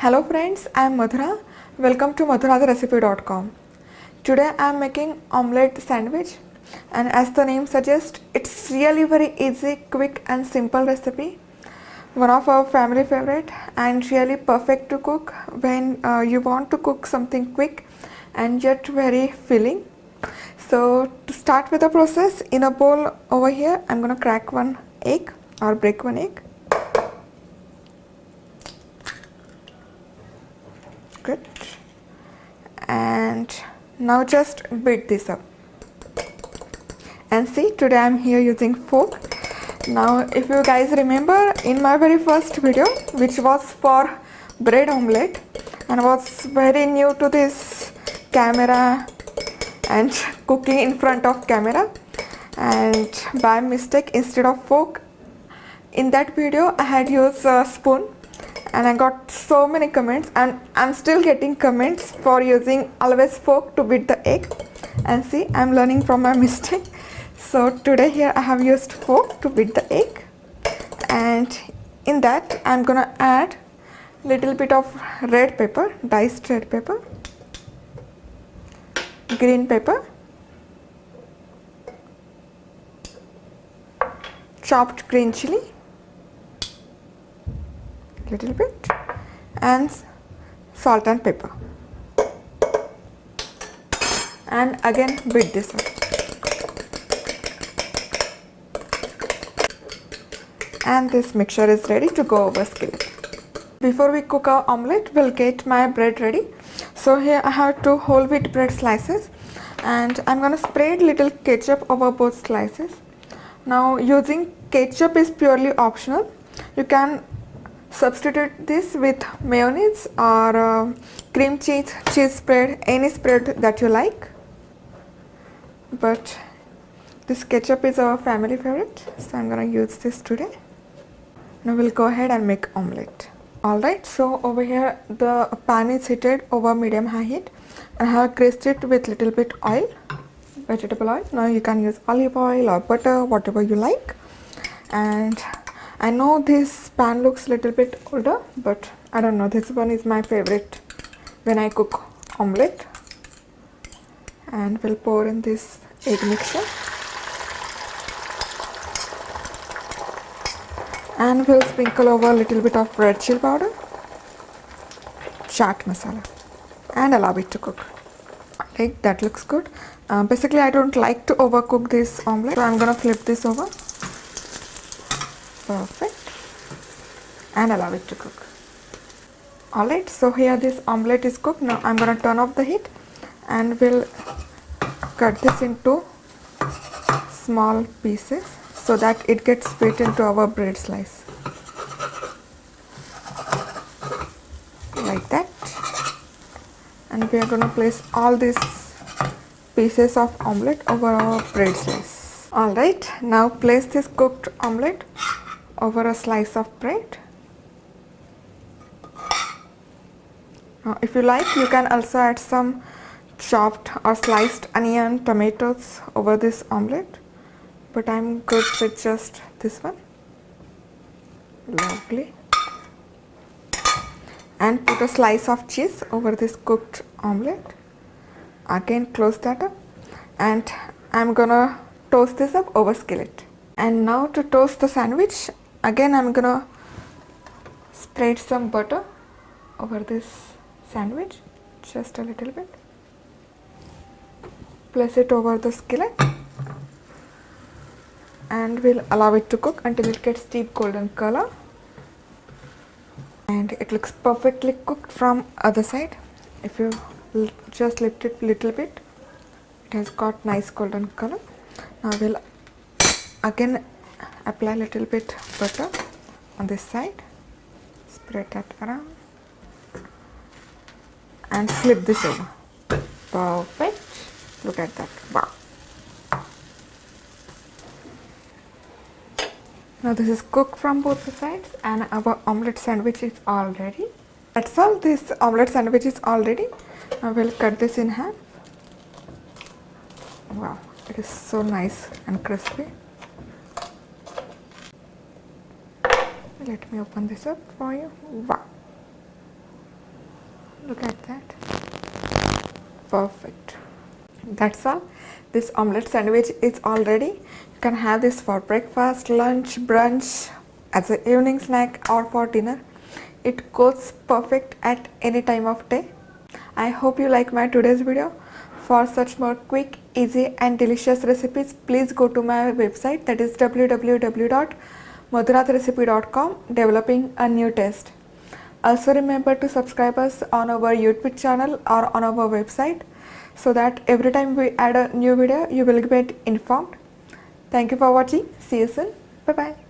Hello friends, I am Madhura. Welcome to madhurazrecipe.com. Today I am making omelette sandwich, and as the name suggests, it's really very easy, quick and simple recipe. One of our family favorite and really perfect to cook when you want to cook something quick and yet very filling. So to start with the process, in a bowl over here I'm going to crack one egg or break one egg. Good. And now just beat this up. And see, today I'm here using fork. Now if you guys remember, in my very first video, which was for bread omelette, and was very new to this camera and cooking in front of camera, and by mistake instead of fork, in that video I had used a spoon, and I got so many comments, and I'm still getting comments for using always fork to beat the egg. And see, I'm learning from my mistake. So today here I have used fork to beat the egg, and in that I'm gonna add little bit of red pepper, diced red pepper, green pepper, chopped green chili, little bit, and salt and pepper, and again beat this up. And this mixture is ready to go over skillet. Before we cook our omelette, we'll get my bread ready. So here I have two whole wheat bread slices, and I'm gonna spread little ketchup over both slices. Now using ketchup is purely optional. You can substitute this with mayonnaise or cream cheese, cheese spread, any spread that you like. But this ketchup is our family favorite, so I'm gonna use this today. Now we'll go ahead and make omelette. Alright, so over here the pan is heated over medium high heat, and I have greased it with little bit oil, vegetable oil. Now you can use olive oil or butter, whatever you like. And I know this pan looks little bit older, but I don't know, this one is my favorite when I cook omelette. And we'll pour in this egg mixture, and we'll sprinkle over a little bit of red chili powder, chaat masala, and allow it to cook. Okay, that looks good. Basically I don't like to overcook this omelette, so I'm gonna flip this over. Perfect. And allow it to cook. Alright, so here this omelette is cooked. Now I'm gonna turn off the heat, and we'll cut this into small pieces so that it gets fit into our bread slice. Like that. And we are gonna place all these pieces of omelette over our bread slice. Alright, now place this cooked omelette over a slice of bread. Now if you like, you can also add some chopped or sliced onion, tomatoes over this omelette, but I'm good with just this one. Lovely. And put a slice of cheese over this cooked omelette. Again close that up, and I'm gonna toast this up over skillet. And now to toast the sandwich, again I'm gonna spread some butter over this sandwich, just a little bit. Place it over the skillet, and we'll allow it to cook until it gets deep golden color. And it looks perfectly cooked from other side. If you just lift it little bit, it has got nice golden color. Now we'll again apply little bit butter on this side, spread that around, and flip this over. Perfect. Look at that. Wow. Now this is cooked from both the sides, and our omelette sandwich is all ready. That's all. This omelette sandwich is all ready. Now we'll cut this in half. Wow, it is so nice and crispy. Let me open this up for you. Wow. Look at that. Perfect. That's all. This omelette sandwich is all ready. You can have this for breakfast, lunch, brunch, as an evening snack or for dinner. It goes perfect at any time of day. I hope you like my today's video. For such more quick, easy and delicious recipes, please go to my website, that is www.madhurathrecipe.com, developing a new taste. Also remember to subscribe us on our YouTube channel or on our website, so that every time we add a new video you will get informed. Thank you for watching. See you soon. Bye bye.